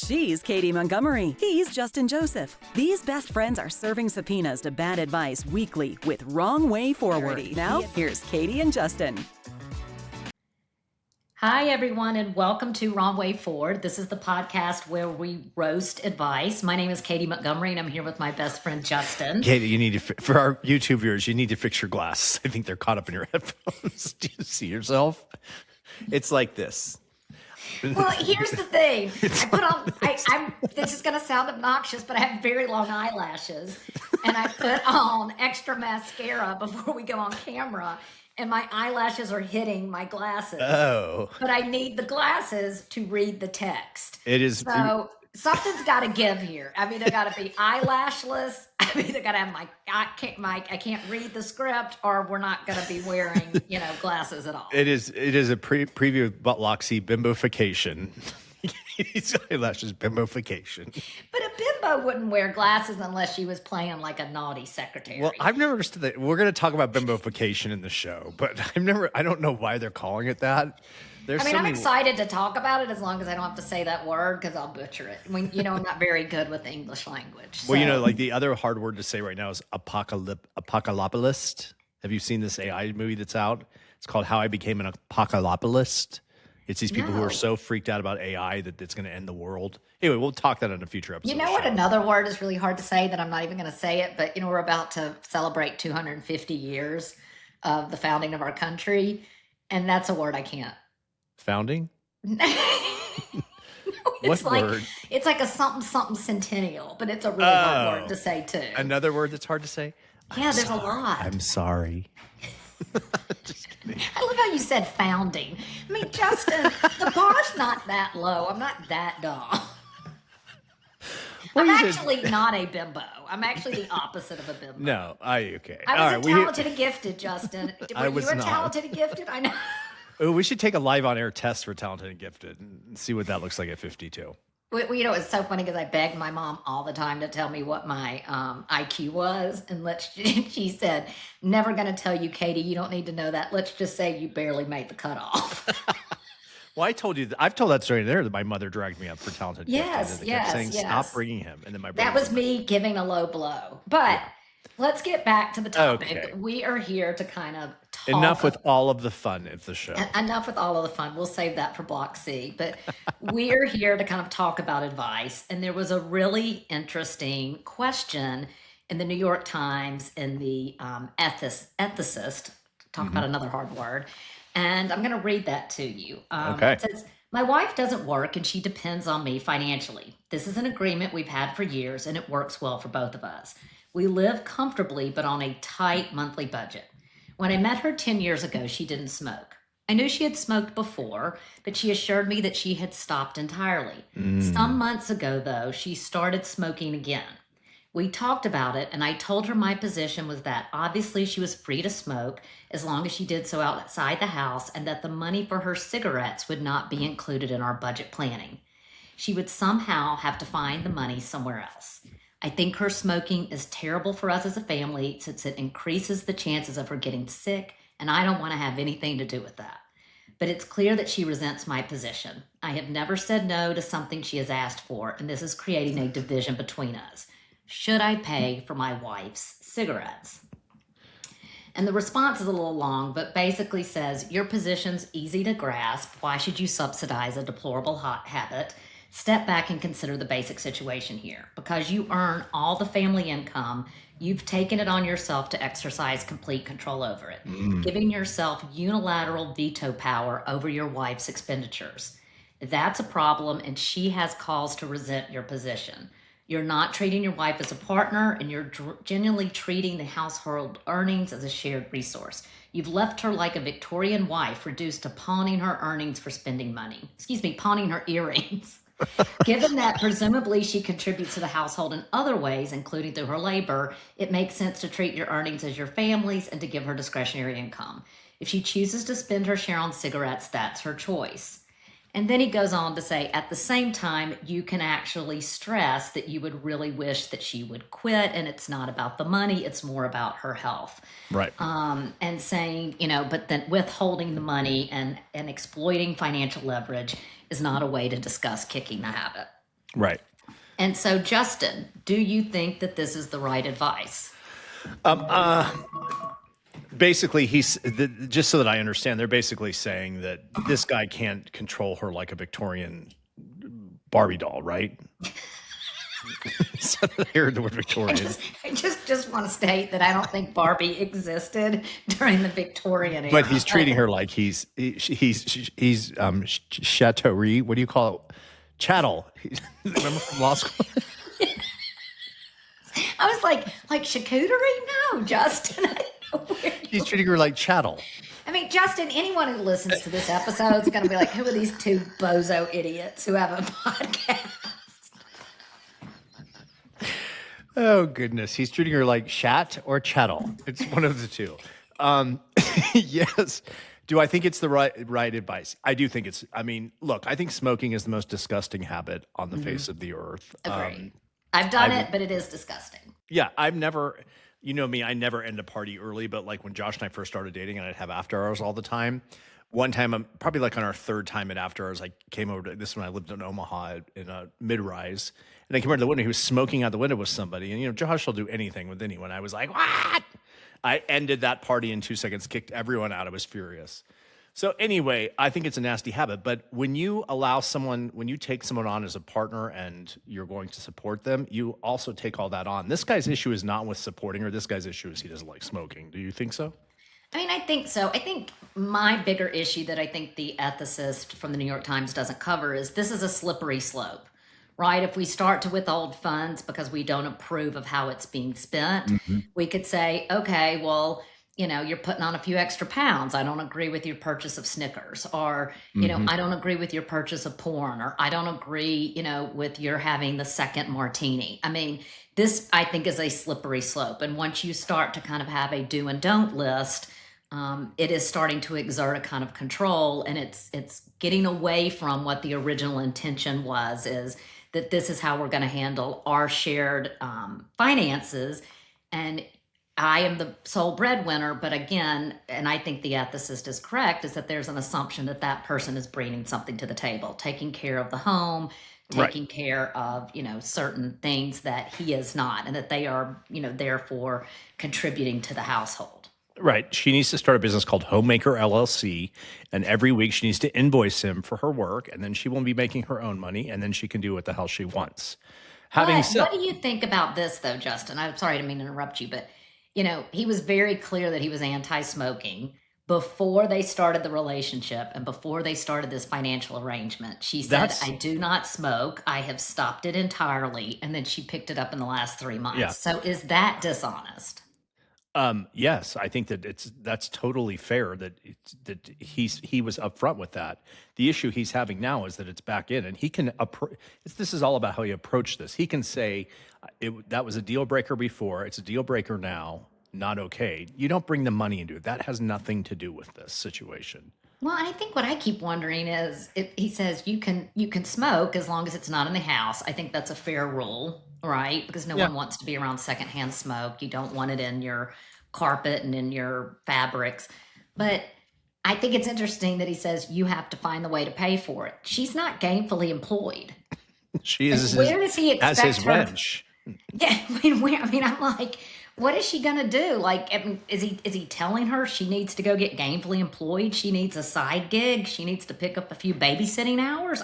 She's Katy Montgomery. He's Justin Joseph. These best friends are serving subpoenas to bad advice weekly with Wrong Way Forward. Now, here's Katy and Justin. Hi, everyone, and welcome to Wrong Way Forward. This is the podcast where we roast advice. My name is Katy Montgomery, and I'm here with my best friend, Justin. Katy, you need to, for our YouTube viewers, you need to fix your glasses. I think they're caught up in your headphones. Do you see yourself? It's like this. Well, here's the thing. This is going to sound obnoxious, but I have very long eyelashes, and I put on extra mascara before we go on camera. And my eyelashes are hitting my glasses. Oh. But I need the glasses to read the text. It is. So something's got to give here. I've either got to be eyelashless. I've either got to have I can't read the script, or we're not going to be wearing, glasses at all. It is a preview of Buttloxy bimbofication. His eyelashes bimbofication. But a bimbo wouldn't wear glasses unless she was playing like a naughty secretary. Well, I've never understood that. We're going to talk about bimbofication in the show, but I don't know why they're calling it that. I'm excited to talk about it as long as I don't have to say that word, because I'll butcher it. I'm not very good with the English language. So. Well, like the other hard word to say right now is apocalypalist. Have you seen this AI movie that's out? It's called How I Became an Apocalypalist. It's these people who are so freaked out about AI that it's going to end the world. Anyway, we'll talk that in a future episode. You know what? Another word is really hard to say that I'm not even going to say it, but we're about to celebrate 250 years of the founding of our country, and that's a word I can't. Founding? What word? It's like a something centennial, but it's a really hard word to say too. Another word that's hard to say? Yeah, there's a lot. I'm sorry. Just kidding. I love how you said founding. I mean, Justin, the bar's not that low. I'm not that dumb. I'm actually not a bimbo. I'm actually the opposite of a bimbo. No, okay. I was talented and gifted, Justin. I was you were not. Talented and gifted? I know. Oh, we should take a live on-air test for talented and gifted and see what that looks like at 52. Well, it's so funny because I begged my mom all the time to tell me what my IQ was. And she said, never going to tell you, Katy, you don't need to know that. Let's just say you barely made the cutoff. Well, I've told that story there that my mother dragged me up for talented and gifted. And kept saying, stop bringing him. And then my brother. That was me giving a low blow. But let's get back to the topic. Okay. We are here to kind of talk. Enough with all of the fun of the show. Enough with all of the fun. We'll save that for Block C. But we're here to kind of talk about advice. And there was a really interesting question in the New York Times in the ethicist, talk about another hard word. And I'm going to read that to you. Okay. It says, my wife doesn't work and she depends on me financially. This is an agreement we've had for years and it works well for both of us. We live comfortably, but on a tight monthly budget. When I met her 10 years ago, she didn't smoke. I knew she had smoked before, but she assured me that she had stopped entirely. Some months ago, though, she started smoking again. We talked about it, and I told her my position was that obviously she was free to smoke as long as she did so outside the house, and that the money for her cigarettes would not be included in our budget planning. She would somehow have to find the money somewhere else. I think her smoking is terrible for us as a family since it increases the chances of her getting sick, and I don't want to have anything to do with that. But it's clear that she resents my position. I have never said no to something she has asked for, and this is creating a division between us. Should I pay for my wife's cigarettes? And the response is a little long, but basically says, your position's easy to grasp. Why should you subsidize a deplorable habit? Step back and consider the basic situation here. Because you earn all the family income, you've taken it on yourself to exercise complete control over it, giving yourself unilateral veto power over your wife's expenditures. That's a problem, and she has cause to resent your position. You're not treating your wife as a partner, and you're genuinely treating the household earnings as a shared resource. You've left her like a Victorian wife, reduced to pawning her earnings for spending money. Pawning her earrings. Given that presumably she contributes to the household in other ways, including through her labor, it makes sense to treat your earnings as your family's and to give her discretionary income. If she chooses to spend her share on cigarettes, that's her choice. And then he goes on to say, at the same time, you can actually stress that you would really wish that she would quit, and it's not about the money, it's more about her health. Right. And saying, but then withholding the money and exploiting financial leverage is not a way to discuss kicking the habit. Right. And so, Justin, do you think that this is the right advice? Basically, just so that I understand, they're basically saying that this guy can't control her like a Victorian Barbie doll, right? So I heard the word I Victorian. just want to state that I don't think Barbie existed during the Victorian era. But he's treating her like he's chateaury. What do you call it? Chattel. Remember from law school? I was like charcuterie? No, Justin. I don't know where He's treating her like chattel. I mean, Justin, anyone who listens to this episode is going to be like, who are these two bozo idiots who have a podcast? Oh goodness, he's treating her like shat or chattel. It's one of the two. Yes. Do I think it's the right advice? I do think it's. I mean, look, I think smoking is the most disgusting habit on the face of the earth. Agreed. I've done it, but it is disgusting. Yeah, I've never. You know me, I never end a party early. But like when Josh and I first started dating, and I'd have after hours all the time. One time, I'm probably like on our third time at after hours, I came over to this when I lived in Omaha in a mid-rise. And I came over to the window. He was smoking out the window with somebody. And, Josh will do anything with anyone. I was like, what? I ended that party in 2 seconds, kicked everyone out. I was furious. So anyway, I think it's a nasty habit. But when you take someone on as a partner and you're going to support them, you also take all that on. This guy's issue is not with supporting her. This guy's issue is he doesn't like smoking. Do you think so? I mean, I think so. I think my bigger issue that I think the ethicist from the New York Times doesn't cover is this is a slippery slope, right? If we start to withhold funds because we don't approve of how it's being spent, we could say, okay, well, you're putting on a few extra pounds. I don't agree with your purchase of Snickers, or, I don't agree with your purchase of porn, or I don't agree, with your having the second martini. I mean, this, I think, is a slippery slope. And once you start to kind of have a do and don't list, it is starting to exert a kind of control, and it's getting away from what the original intention was, is that this is how we're going to handle our shared finances. And I am the sole breadwinner, but again, and I think the ethicist is correct, is that there's an assumption that that person is bringing something to the table, taking care of the home, taking care of, certain things that he is not, and that they are, therefore contributing to the household. Right. She needs to start a business called Homemaker LLC. And every week she needs to invoice him for her work. And then she will be making her own money. And then she can do what the hell she wants. What do you think about this, though, Justin? I'm sorry to mean to interrupt you, but, he was very clear that he was anti-smoking before they started the relationship and before they started this financial arrangement. She said, I do not smoke. I have stopped it entirely. And then she picked it up in the last 3 months. Yeah. So is that dishonest? Yes, I think that's totally fair that he was upfront with that. The issue he's having now is that it's back in, and he can this is all about how he approached this. He can say that was a deal breaker before, it's a deal breaker now, not okay. You don't bring the money into it. That has nothing to do with this situation. Well, I think what I keep wondering is, he says you can smoke as long as it's not in the house. I think that's a fair rule, right? Because no one wants to be around secondhand smoke. You don't want it in your carpet and in your fabrics. But I think it's interesting that he says you have to find the way to pay for it. She's not gainfully employed. She is. Where does he expect as his her? wench? Yeah, I'm like, what is she gonna do? Like, is he telling her she needs to go get gainfully employed? She needs a side gig. She needs to pick up a few babysitting hours.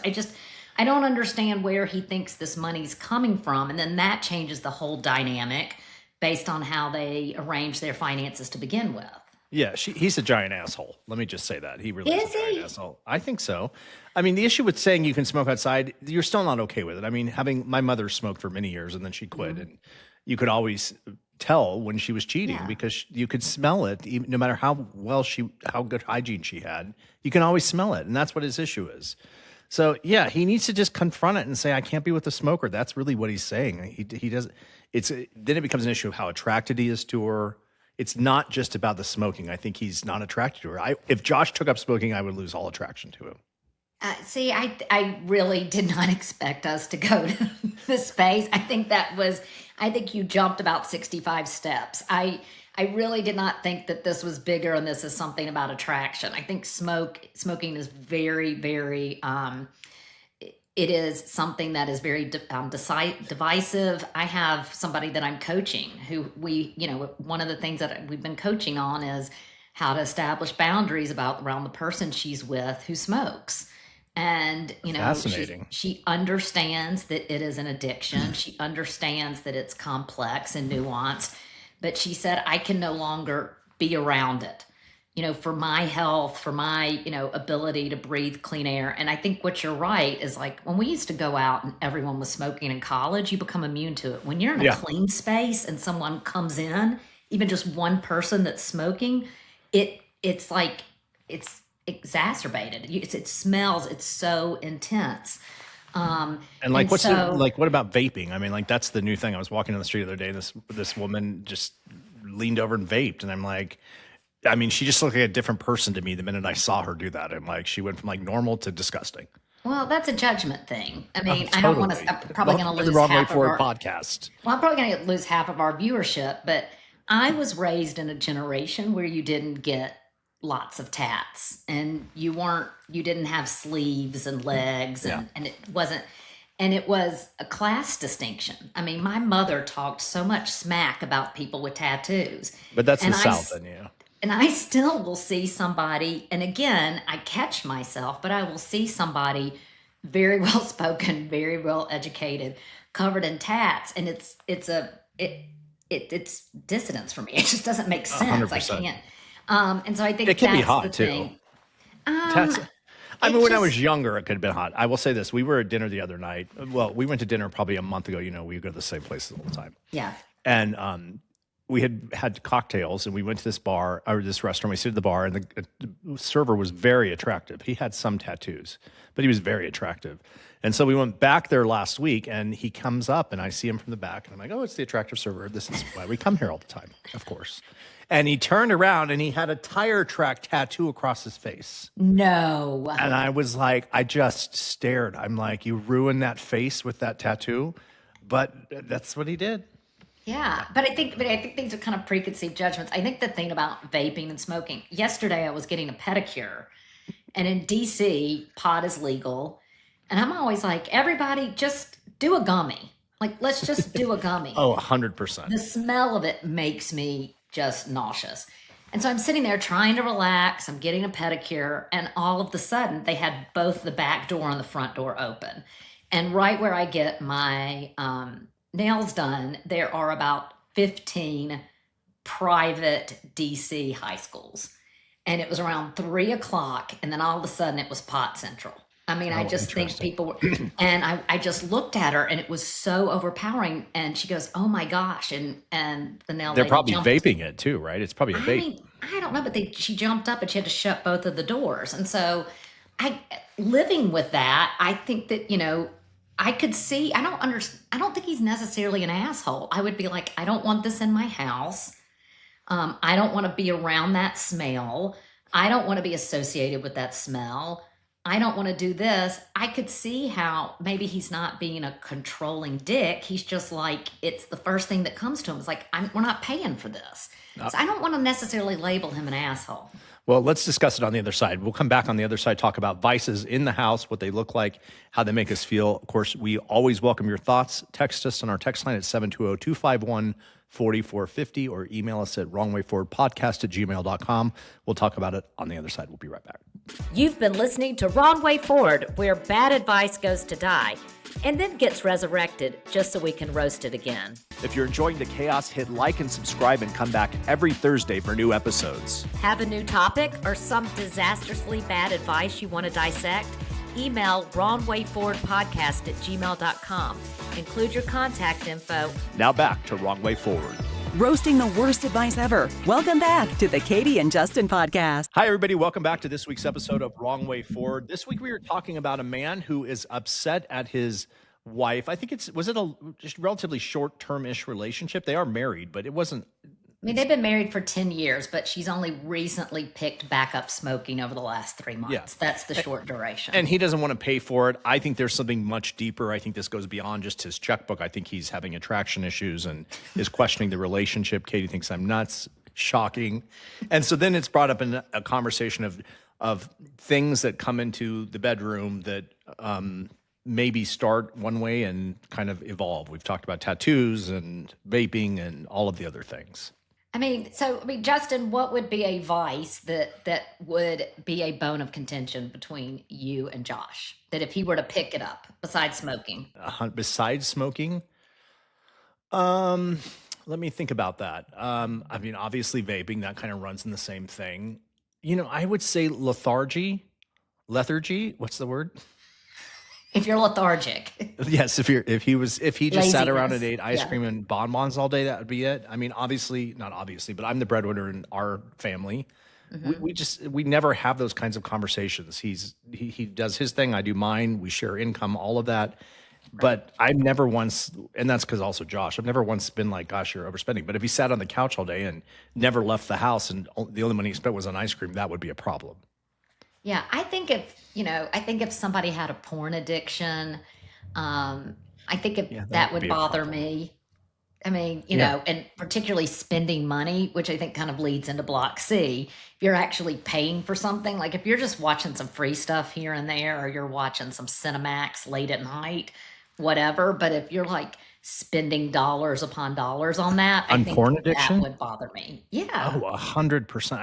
I don't understand where he thinks this money's coming from. And then that changes the whole dynamic based on how they arrange their finances to begin with. Yeah, he's a giant asshole. Let me just say that. He really is a giant asshole. I think so. I mean, the issue with saying you can smoke outside, you're still not okay with it. I mean, my mother smoked for many years and then she quit. And you could always tell when she was cheating because you could smell it, even, no matter how good hygiene she had. You can always smell it. And that's what his issue is. So, yeah, he needs to just confront it and say, I can't be with a smoker. That's really what he's saying. He does. Then it becomes an issue of how attracted he is to her. It's not just about the smoking. I think he's not attracted to her. If Josh took up smoking, I would lose all attraction to him. See, I really did not expect us to go to this space. I think you jumped about 65 steps. I really did not think that this was bigger and this is something about attraction. I think smoking is very, very, it is something that is very divisive. I have somebody that I'm coaching who one of the things that we've been coaching on is how to establish boundaries around the person she's with who smokes. And, Fascinating. she understands that it is an addiction. She understands that it's complex and nuanced, but she said, I can no longer be around it, for my health, for my, ability to breathe clean air. And I think what you're right is like when we used to go out and everyone was smoking in college, you become immune to it. When you're in a clean space and someone comes in, even just one person that's smoking, it's like, it's exacerbated. It smells, it's so intense. And like, what about vaping? I mean, like, that's the new thing. I was walking down the street the other day, and this woman just leaned over and vaped. And I'm like, I mean, she just looked like a different person to me the minute I saw her do that. And like, she went from like normal to disgusting. Well, that's a judgment thing. I mean, Totally. I don't want to, I'm probably going to lose the wrong way half of for our a podcast. Well, I'm probably going to lose half of our viewership, but I was raised in a generation where you didn't get lots of tats and you didn't have sleeves and legs and it was a class distinction. I mean, my mother talked so much smack about people with tattoos. But that's the South in you. And I still will see somebody, and again, I catch myself, but I will see somebody very well spoken, very well educated, covered in tats, and it's dissonance for me. It just doesn't make sense. 100%. I can't. And so I think it can be hot too. Thing. I mean, when I was younger, it could have been hot. I will say this: we were at dinner the other night. Well, we went to dinner probably a month ago. We go to the same places all the time. Yeah. And we had cocktails, and we went to this bar or this restaurant. We sit at the bar, and the server was very attractive. He had some tattoos, but he was very attractive. And so we went back there last week, and he comes up, and I see him from the back, and I'm like, oh, it's the attractive server. This is why we come here all the time, of course. And he turned around, and he had a tire track tattoo across his face. No. And I was like, I just stared. I'm like, you ruined that face with that tattoo, but that's what he did. Yeah, but I think these are kind of preconceived judgments. I think the thing about vaping and smoking. Yesterday, I was getting a pedicure, and in DC, pot is legal, and I'm always like, everybody, just do a gummy. Like, let's just do a gummy. Oh, 100%. The smell of it makes me just nauseous. And so I'm sitting there trying to relax. I'm getting a pedicure, and all of a sudden, they had both the back door and the front door open, and right where I get my nails done, there are about 15 private DC high schools. And it was around 3:00, and then all of a sudden it was pot central. I mean, I just think people were, and I just looked at her, and it was so overpowering. And she goes, "Oh my gosh!" And the nail they're lady probably vaping it too, right? It's probably a vape. I mean, I don't know, but she jumped up and she had to shut both of the doors. And so, living with that, I think that I could see. I don't think he's necessarily an asshole. I would be like, I don't want this in my house. I don't want to be around that smell. I don't want to be associated with that smell. I don't want to do this. I could see how maybe he's not being a controlling dick. He's just like, it's the first thing that comes to him. It's like, we're not paying for this. So I don't want to necessarily label him an asshole. Well, let's discuss it on the other side. We'll come back on the other side, talk about vices in the house, what they look like, how they make us feel. Of course, we always welcome your thoughts. Text us on our text line at 720-251-4450 or email us at wrongwayforwardpodcast@gmail.com. We'll talk about it on the other side. We'll be right back. You've been listening to Wrong Way Forward, where bad advice goes to die and then gets resurrected just so we can roast it again. If you're enjoying the chaos, hit like and subscribe and come back every Thursday for new episodes. Have a new topic or some disastrously bad advice you want to dissect? Email wrongwayforwardpodcast@gmail.com. Include your contact info. Now back to Wrong Way Forward. Roasting the worst advice ever. Welcome back to the Katy and Justin podcast. Hi, everybody. Welcome back to this week's episode of Wrong Way Forward. This week we are talking about a man who is upset at his wife. I think was it a just relatively short-term-ish relationship? They are married, but it wasn't. I mean, they've been married for 10 years, but she's only recently picked back up smoking over the last 3 months. Yeah. That's the short duration. And he doesn't want to pay for it. I think there's something much deeper. I think this goes beyond just his checkbook. I think he's having attraction issues and is questioning the relationship. Katy thinks I'm nuts. Shocking. And so then it's brought up in a conversation of things that come into the bedroom that maybe start one way and kind of evolve. We've talked about tattoos and vaping and all of the other things. Justin, what would be a vice that would be a bone of contention between you and Josh? That if he were to pick it up, besides smoking? Besides smoking, let me think about that. Obviously vaping, that kind of runs in the same thing. I would say lethargy. What's the word? If you're lethargic. Yes, if he just sat around and ate ice Yeah. cream and bonbons all day, that would be it. I mean, not obviously, but I'm the breadwinner in our family. We never have those kinds of conversations. He does his thing, I do mine. We share income, all of that. But I've never once, and that's because also Josh, I've never once been like, gosh, you're overspending. But if he sat on the couch all day and never left the house and the only money he spent was on ice cream, that would be a problem. Yeah, I think if somebody had a porn addiction, I think if that would be a bother problem. me. And particularly spending money, which I think kind of leads into block C. If you're actually paying for something, like if you're just watching some free stuff here and there, or you're watching some Cinemax late at night, whatever. But if you're like spending dollars upon dollars on that, I think porn addiction? that would bother me. Yeah. Oh, 100%.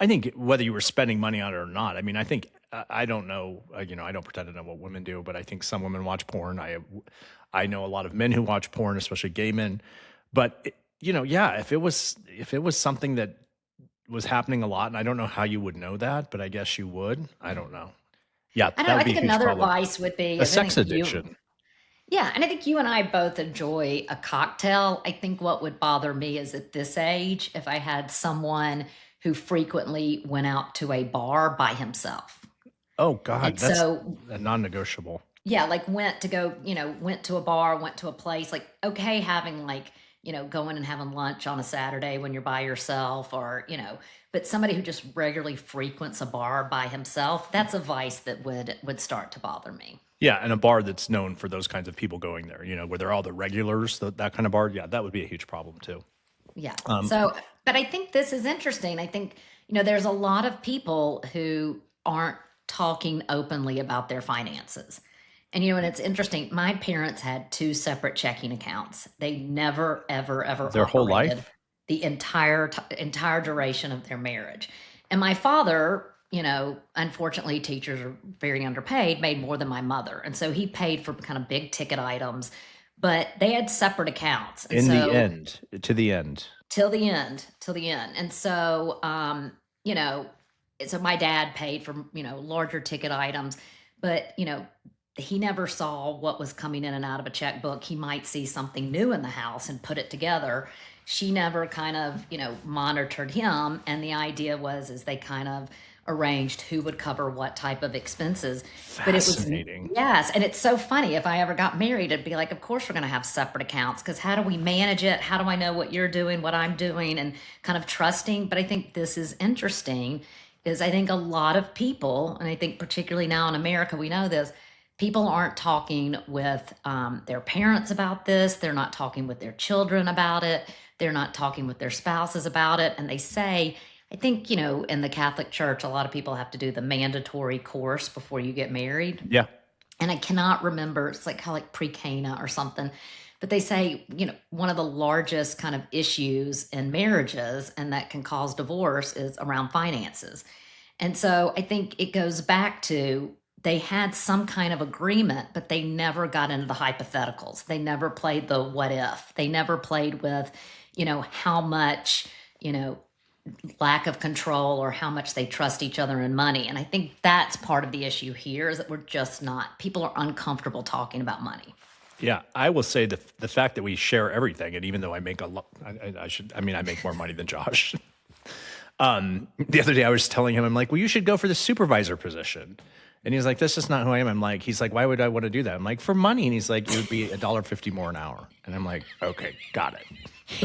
I think whether you were spending money on it or not. I mean, I think I don't know. I don't pretend to know what women do, but I think some women watch porn. I know a lot of men who watch porn, especially gay men. But if it was something that was happening a lot, and I don't know how you would know that, but I guess you would. I don't know. Yeah, I don't that know. I would be think a huge another problem. vice would be A sex addiction. Yeah, and I think you and I both enjoy a cocktail. I think what would bother me is at this age, if I had someone who frequently went out to a bar by himself. Oh God, And that's so, a non-negotiable. yeah, like went to a bar, went to a place, like, okay, having going and having lunch on a Saturday when you're by yourself but somebody who just regularly frequents a bar by himself, that's a vice that would start to bother me. Yeah, and a bar that's known for those kinds of people going there, where they're all the regulars, that kind of bar. Yeah, that would be a huge problem too. Yeah. Um, But I think this is interesting. I think, there's a lot of people who aren't talking openly about their finances. And it's interesting. My parents had two separate checking accounts. They never, ever, ever Their whole operated life? the entire duration of their marriage. And my father, unfortunately, teachers are very underpaid, made more than my mother. And so he paid for kind of big ticket items, but they had separate accounts. And in the so end, to the end. till the end. And so, so my dad paid for, larger ticket items, but, he never saw what was coming in and out of a checkbook. He might see something new in the house and put it together. She never kind of, monitored him. And the idea is they kind of arranged who would cover what type of expenses. Fascinating. Yes. And it's so funny. If I ever got married, it'd be like, of course we're going to have separate accounts, because how do we manage it? How do I know what you're doing, what I'm doing, and kind of trusting? But I think this is interesting, is I think a lot of people, and I think particularly now in America, we know this, people aren't talking with their parents about this. They're not talking with their children about it. They're not talking with their spouses about it. And they say, I think, in the Catholic Church, a lot of people have to do the mandatory course before you get married. Yeah. And I cannot remember, it's like kind of like pre-Cana or something. But they say, one of the largest kind of issues in marriages and that can cause divorce is around finances. And so I think it goes back to, they had some kind of agreement, but they never got into the hypotheticals. They never played the what if. They never played with, how much, lack of control, or how much they trust each other in money. And I think that's part of the issue here, is that we're just not, people are uncomfortable talking about money. Yeah, I will say the fact that we share everything, and even though I make a lot, I make more money than Josh. The other day I was telling him, I'm like, well, you should go for the supervisor position. And he's like, this is not who I am. He's like, why would I want to do that? I'm like, for money. And he's like, it would be $1.50 more an hour. And I'm like, okay, got it.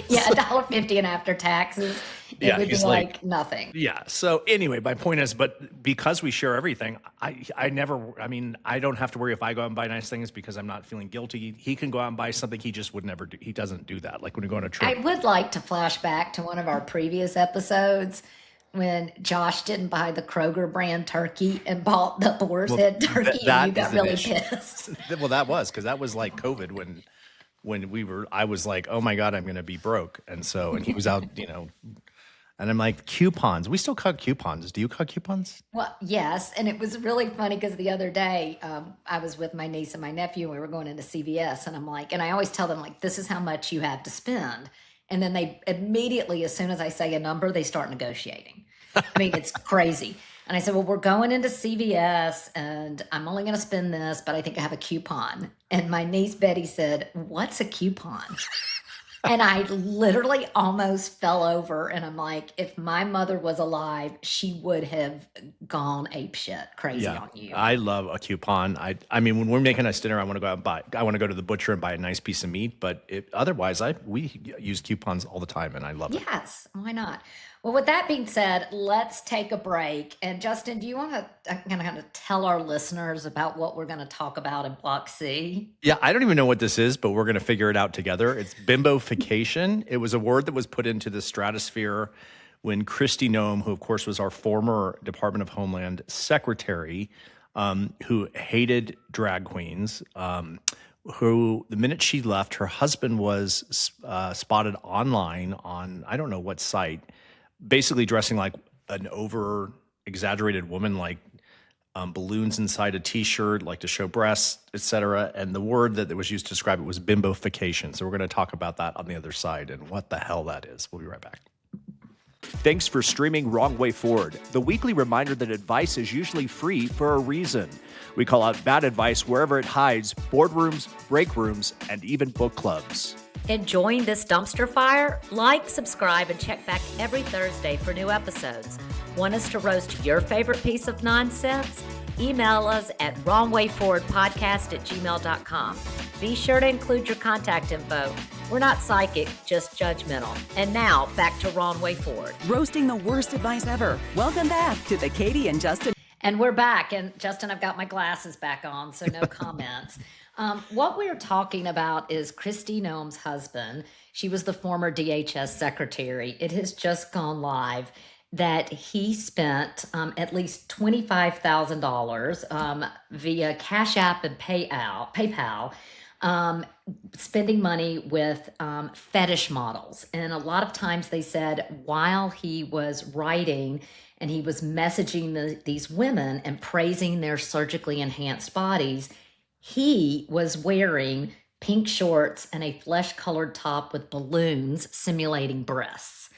Yeah, $1.50 and after taxes, it would be like nothing. Yeah. So anyway, my point is, but because we share everything, I don't have to worry if I go out and buy nice things because I'm not feeling guilty. He can go out and buy something he just would never do. He doesn't do that. Like when we go on a trip. I would like to flash back to one of our previous episodes when Josh didn't buy the Kroger brand turkey and bought the boar's Well, head turkey, and that you got is an really issue. pissed. Well, that was because that was like COVID when I was like, oh my God, I'm going to be broke. And he was out, and I'm like, coupons. We still cut coupons. Do you cut coupons? Well, yes, and it was really funny because the other day I was with my niece and my nephew, and we were going into CVS, and I'm like, and I always tell them, like, this is how much you have to spend. And then they immediately, as soon as I say a number, they start negotiating. I mean, it's crazy. And I said, well, we're going into CVS, and I'm only going to spend this, but I think I have a coupon. And my niece Betty said, what's a coupon? And I literally almost fell over. And I'm like, if my mother was alive, she would have gone apeshit crazy on you. I love a coupon. I mean, when we're making us dinner, I want to go out and I want to go to the butcher and buy a nice piece of meat. But otherwise, we use coupons all the time, and I love it. Yes, why not? Well, with that being said, let's take a break. And Justin, do you want to kind of tell our listeners about what we're going to talk about in Block C? Yeah, I don't even know what this is, but we're going to figure it out together. It's bimbofication. It was a word that was put into the stratosphere when Kristi Noem, who of course was our former Department of Homeland Secretary, who hated drag queens, who the minute she left, her husband was spotted online on, I don't know what site, basically dressing like an over exaggerated woman, like balloons inside a t-shirt, like to show breasts, etc. And the word that was used to describe it was bimbofication. So we're going to talk about that on the other side and what the hell that is. We'll be right back. Thanks for streaming Wrong Way Forward, the weekly reminder that advice is usually free for a reason. We call out bad advice wherever it hides: boardrooms, break rooms, and even book clubs. Enjoying this dumpster fire? Like, subscribe, and check back every Thursday for new episodes. Want us to roast your favorite piece of nonsense? Email us at wrongwayforwardpodcast@gmail.com. Be sure to include your contact info. We're not psychic, just judgmental. And now, back to Wrong Way Forward. Roasting the worst advice ever. Welcome back to the Katy and Justin. And we're back. And Justin, I've got my glasses back on, so no comments. What we're talking about is Kristi Noem's husband. She was the former DHS secretary. It has just gone live that he spent at least $25,000 via Cash App and PayPal, spending money with fetish models. And a lot of times they said while he was writing and he was messaging these women and praising their surgically enhanced bodies, he was wearing pink shorts and a flesh-colored top with balloons simulating breasts.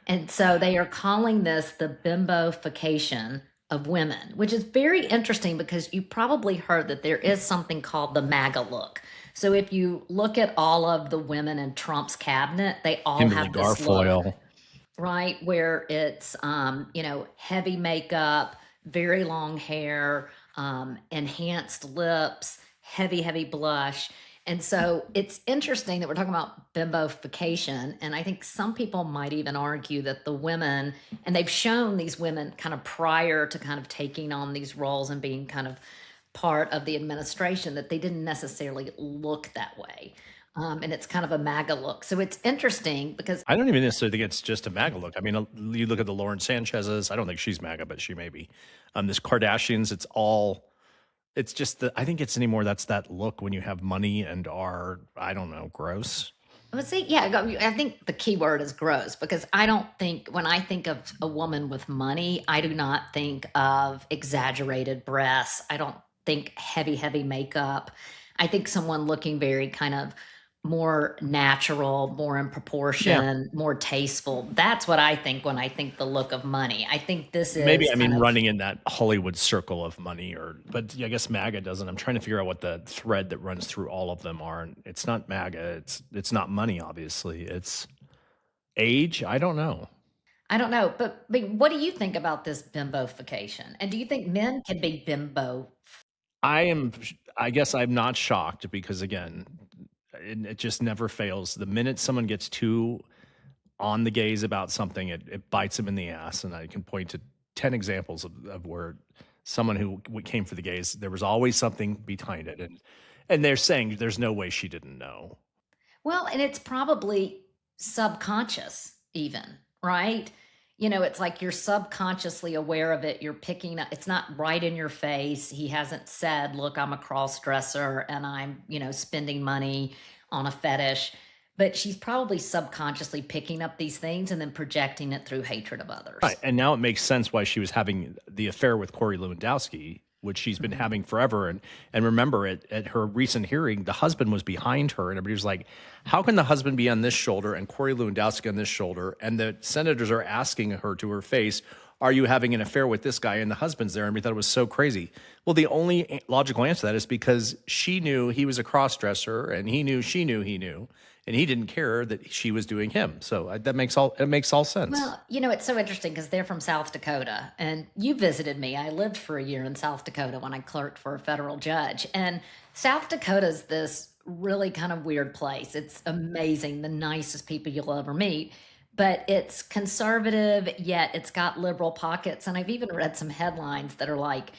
And so they are calling this the bimbofication of women, which is very interesting because you probably heard that there is something called the MAGA look. So if you look at all of the women in Trump's cabinet, they all Kimberly have this Garfoyle. look, right? Where it's, heavy makeup, very long hair, enhanced lips, heavy blush. And so it's interesting that we're talking about bimbofication. And I think some people might even argue that the women, and they've shown these women kind of prior to kind of taking on these roles and being kind of part of the administration, that they didn't necessarily look that way. And it's kind of a MAGA look. So it's interesting because I don't even necessarily think it's just a MAGA look. I mean, you look at the Lauren Sanchez's, I don't think she's MAGA, but she may be. This Kardashians, it's just I think it's anymore. That's that look when you have money and are, I don't know, gross. Let's see. Yeah, I think the key word is gross, because I don't think, when I think of a woman with money, I do not think of exaggerated breasts. I don't think heavy makeup. I think someone looking very kind of more natural, more in proportion, more tasteful. That's what I think when I think the look of money. I think this is maybe, I mean, running in that Hollywood circle of money, but I guess MAGA doesn't. I'm trying to figure out what the thread that runs through all of them are. And it's not MAGA. It's not money, obviously. It's age. I don't know. But what do you think about this bimbofication? And do you think men can be bimbo? I guess I'm not shocked because, again, it just never fails. The minute someone gets too on the gaze about something, it bites them in the ass. And I can point to 10 examples of where someone who came for the gaze, there was always something behind it. And they're saying there's no way she didn't know. Well, and it's probably subconscious even, right? it's like you're subconsciously aware of it. You're picking up, it's not right in your face. He hasn't said, look, I'm a cross dresser and I'm, spending money on a fetish. But she's probably subconsciously picking up these things and then projecting it through hatred of others. Right. And now it makes sense why she was having the affair with Corey Lewandowski, which she's been having forever. And remember, at her recent hearing, the husband was behind her, and everybody was like, how can the husband be on this shoulder and Corey Lewandowski on this shoulder? And the senators are asking her to her face, are you having an affair with this guy? And the husband's there, and we thought it was so crazy. Well, the only logical answer to that is because she knew he was a cross-dresser, and he knew she knew he knew. And he didn't care that she was doing him. So that makes all sense. Well, it's so interesting because they're from South Dakota, and you visited me. I lived for a year in South Dakota when I clerked for a federal judge. And South Dakota's this really kind of weird place. It's amazing, the nicest people you'll ever meet. But it's conservative, yet it's got liberal pockets. And I've even read some headlines that are like,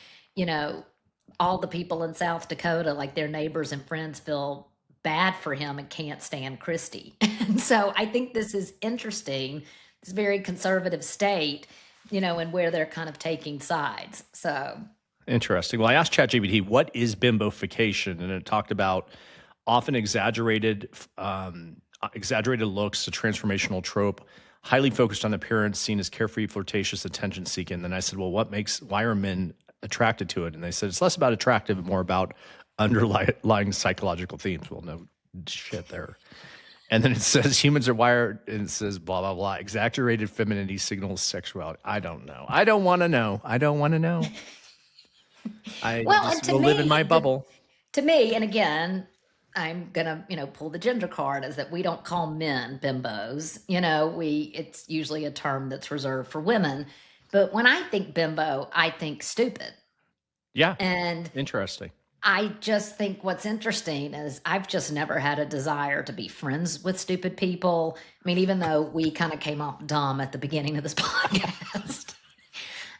all the people in South Dakota, like their neighbors and friends, feel bad for him and can't stand Christie. And so I think this is interesting, this very conservative state, and where they're kind of taking sides. So interesting. Well, I asked ChatGPT, what is bimbofication? And it talked about often exaggerated looks, a transformational trope, highly focused on appearance, seen as carefree, flirtatious, attention-seeking. And then I said, well, why are men attracted to it? And they said, it's less about attractive and more about underlying psychological themes. Well, no shit there. And then it says humans are wired, and it says blah, blah, blah. Exaggerated femininity signals sexuality. I don't know. I don't want to know. I just will live in my bubble. To me, and again, I'm going to, pull the gender card, is that we don't call men bimbos. It's usually a term that's reserved for women. But when I think bimbo, I think stupid. Yeah. And interesting. I just think what's interesting is I've just never had a desire to be friends with stupid people. I mean, even though we kind of came off dumb at the beginning of this podcast,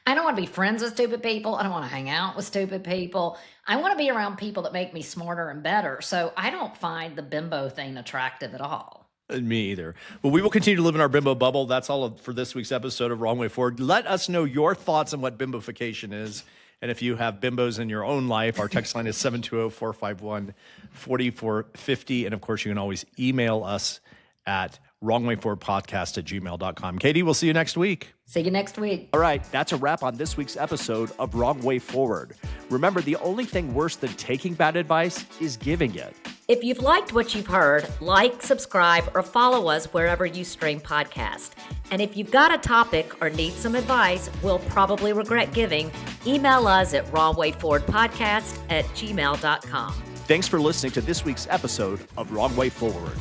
I don't want to be friends with stupid people. I don't want to hang out with stupid people. I want to be around people that make me smarter and better. So I don't find the bimbo thing attractive at all. Me either. Well, we will continue to live in our bimbo bubble. That's all for this week's episode of Wrong Way Forward. Let us know your thoughts on what bimbofication is. And if you have bimbos in your own life, our text line is 720-451-4450. And of course, you can always email us at wrongwayforwardpodcast@gmail.com. Katie, we'll see you next week. See you next week. All right, that's a wrap on this week's episode of Wrong Way Forward. Remember, the only thing worse than taking bad advice is giving it. If you've liked what you've heard, like, subscribe, or follow us wherever you stream podcasts. And if you've got a topic or need some advice we'll probably regret giving, email us at wrongwayforwardpodcast@gmail.com. Thanks for listening to this week's episode of Wrong Way Forward.